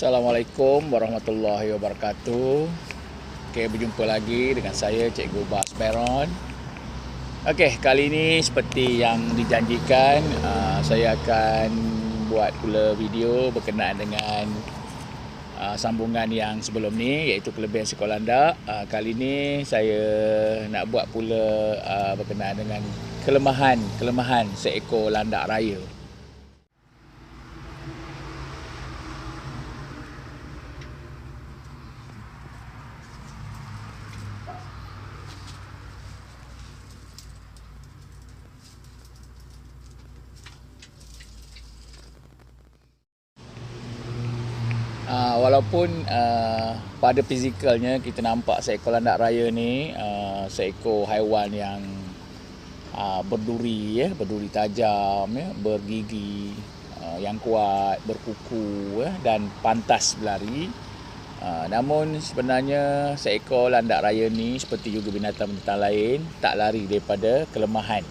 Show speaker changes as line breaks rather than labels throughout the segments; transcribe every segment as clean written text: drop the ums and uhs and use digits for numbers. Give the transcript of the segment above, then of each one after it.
Assalamualaikum warahmatullahi wabarakatuh. Okey, berjumpa lagi dengan saya Cikgu Bas Peron. Okey, kali ini seperti yang dijanjikan, saya akan buat pula video berkenaan dengan sambungan yang sebelum ni, iaitu kelebihan seekor landak. Kali ini saya nak buat pula berkenaan dengan kelemahan seekor landak raya. Walaupun pada fizikalnya kita nampak seekor landak raya ni seekor haiwan yang berduri, berduri tajam, bergigi yang kuat, berkuku dan pantas berlari. Namun sebenarnya seekor landak raya ni seperti juga binatang-binatang lain tak lari daripada kelemahan.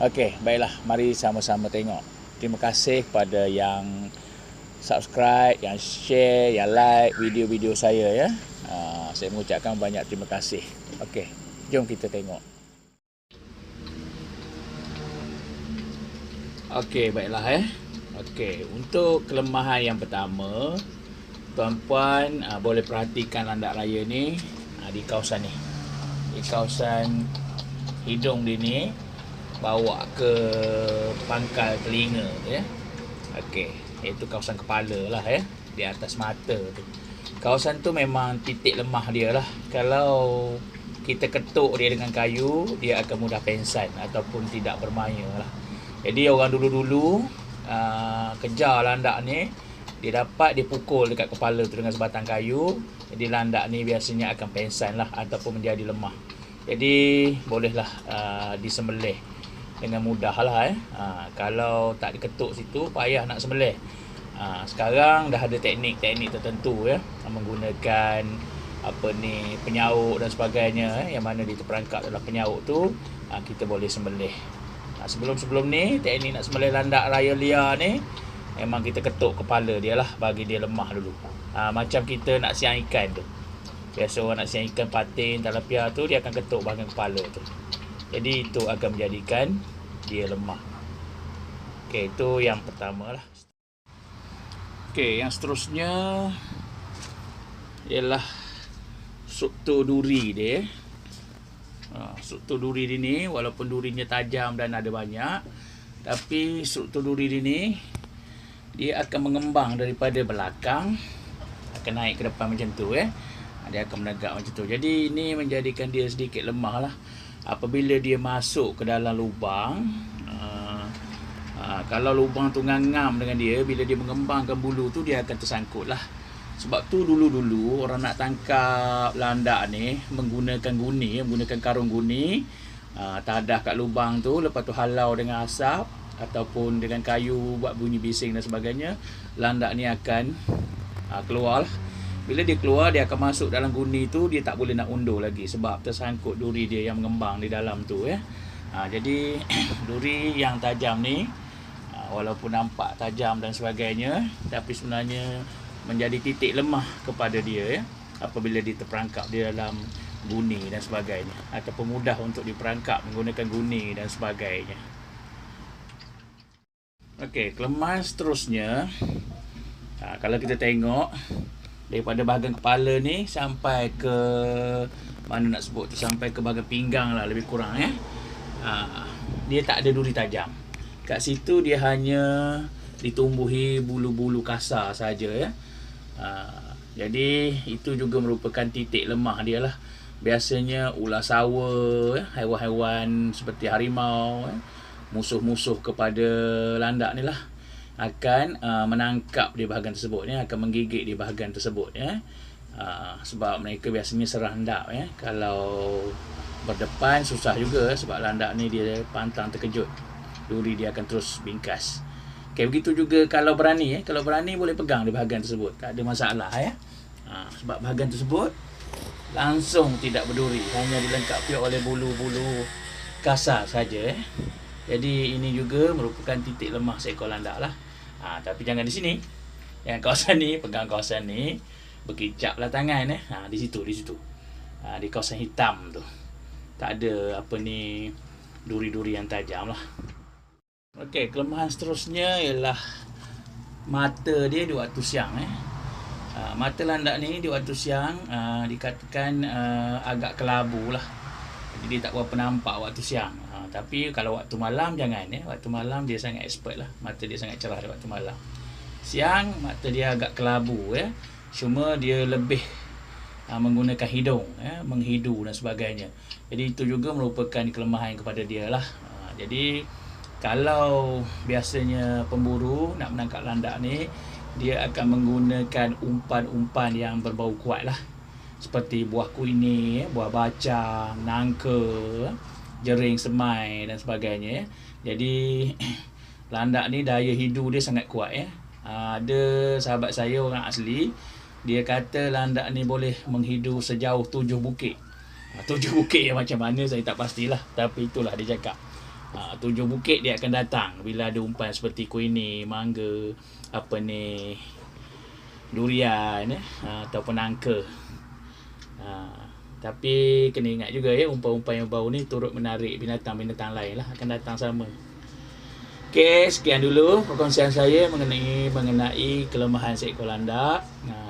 Okey, baiklah, mari sama-sama tengok. Terima kasih kepada yang subscribe, yang share, yang like video-video saya ya. Saya mengucapkan banyak terima kasih. Okey, jom kita tengok. Okey, baiklah Okey, untuk kelemahan yang pertama, tuan-puan boleh perhatikan landak raya ni di kawasan ni. Di kawasan hidung dia ni bawa ke pangkal telinga tu ya. Okey, iaitu kawasan kepala lah di atas mata tu. Kawasan tu memang titik lemah dia lah. Kalau kita ketuk dia dengan kayu, dia akan mudah pengsan ataupun tidak bermaya lah. Jadi orang dulu-dulu kejar landak ni, dia pukul dekat kepala tu dengan sebatang kayu. Jadi landak ni biasanya akan pengsan lah ataupun menjadi lemah. Jadi bolehlah disembelih dengan mudah lah kalau tak diketuk situ payah nak sembelih. Sekarang dah ada teknik-teknik tertentu menggunakan penyauk dan sebagainya yang mana dia terperangkap dalam penyauk tu, kita boleh sembelih. Sebelum ni teknik nak sembelih landak raya liar ni memang kita ketuk kepala dia lah bagi dia lemah dulu. Macam kita nak siang ikan tu, biasa orang nak siang ikan patin, talapia tu, dia akan ketuk bahagian kepala tu. Jadi itu akan menjadikan dia lemah. Okey, itu yang pertama lah. Okey, yang seterusnya ialah struktur duri dia. Struktur duri dia ni walaupun durinya tajam dan ada banyak, tapi struktur duri dia ni dia akan mengembang daripada belakang, akan naik ke depan macam tu dia akan menegak macam tu. Jadi ini menjadikan dia sedikit lemah lah. Apabila dia masuk ke dalam lubang, kalau lubang tu ngangam dengan dia, bila dia mengembangkan bulu tu, dia akan tersangkut lah. Sebab tu dulu-dulu orang nak tangkap landak ni menggunakan guni, menggunakan karung guni, tadah kat lubang tu, lepas tu halau dengan asap ataupun dengan kayu buat bunyi bising dan sebagainya. Landak ni akan keluar lah. Bila dia keluar, dia akan masuk dalam guni tu, dia tak boleh nak undur lagi sebab tersangkut duri dia yang mengembang di dalam tu jadi duri yang tajam ni walaupun nampak tajam dan sebagainya, tapi sebenarnya menjadi titik lemah kepada dia apabila dia terperangkap di dalam guni dan sebagainya, ataupun mudah untuk diperangkap menggunakan guni dan sebagainya. Okey, kelemahan seterusnya, kalau kita tengok daripada bahagian kepala ni sampai ke mana nak sebut tu, sampai ke bahagian pinggang lah lebih kurang dia tak ada duri tajam. Kat situ dia hanya ditumbuhi bulu-bulu kasar saja jadi itu juga merupakan titik lemah dia lah. Biasanya ular sawa, haiwan-haiwan seperti harimau, musuh-musuh kepada landak ni lah, akan menangkap di bahagian tersebut akan menggigit di bahagian tersebut sebab mereka biasanya serah landak kalau berdepan susah juga sebab landak ni dia pantang terkejut, duri dia akan terus bingkas. Okey, begitu juga kalau berani kalau berani boleh pegang di bahagian tersebut, tak ada masalah sebab bahagian tersebut langsung tidak berduri, hanya dilengkapi oleh bulu-bulu kasar saja Jadi ini juga merupakan titik lemah seekor landak lah. Tapi jangan di sini. Yang kawasan ni, pegang kawasan ni, berkicap lah tangan di situ. Di kawasan hitam tu. Tak ada apa ni duri-duri yang tajam lah. Okey, kelemahan seterusnya ialah mata dia di waktu siang mata landak ni di waktu siang dikatakan agak kelabu lah. Jadi tak berapa nampak waktu siang. Tapi kalau waktu malam jangan waktu malam dia sangat expert lah. Mata dia sangat cerah di waktu malam. Siang mata dia agak kelabu Cuma dia lebih menggunakan hidung menghidu dan sebagainya. Jadi itu juga merupakan kelemahan kepada dia lah. Jadi kalau biasanya pemburu nak menangkap landak ni, dia akan menggunakan umpan-umpan yang berbau kuat lah, seperti buah kuini, buah bacang, nangka, jering semai dan sebagainya Jadi landak ni daya hidu dia sangat kuat Ada sahabat saya orang asli, dia kata landak ni boleh menghidu sejauh 7 bukit. 7 bukit yang macam mana saya tak pastilah, tapi itulah dia cakap. 7 bukit dia akan datang bila ada umpan seperti kuini, mangga, durian ataupun nangka. Tapi kena ingat juga umpan-umpan yang bau ni turut menarik binatang-binatang lain lah akan datang sama. Okey, sekian dulu perkongsian saya mengenai kelemahan seekor landak.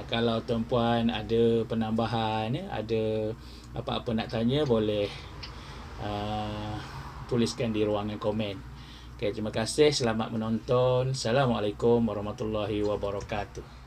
Kalau tuan-puan ada penambahan, ada apa-apa nak tanya, boleh tuliskan di ruangan komen. Okey, terima kasih. Selamat menonton. Assalamualaikum warahmatullahi wabarakatuh.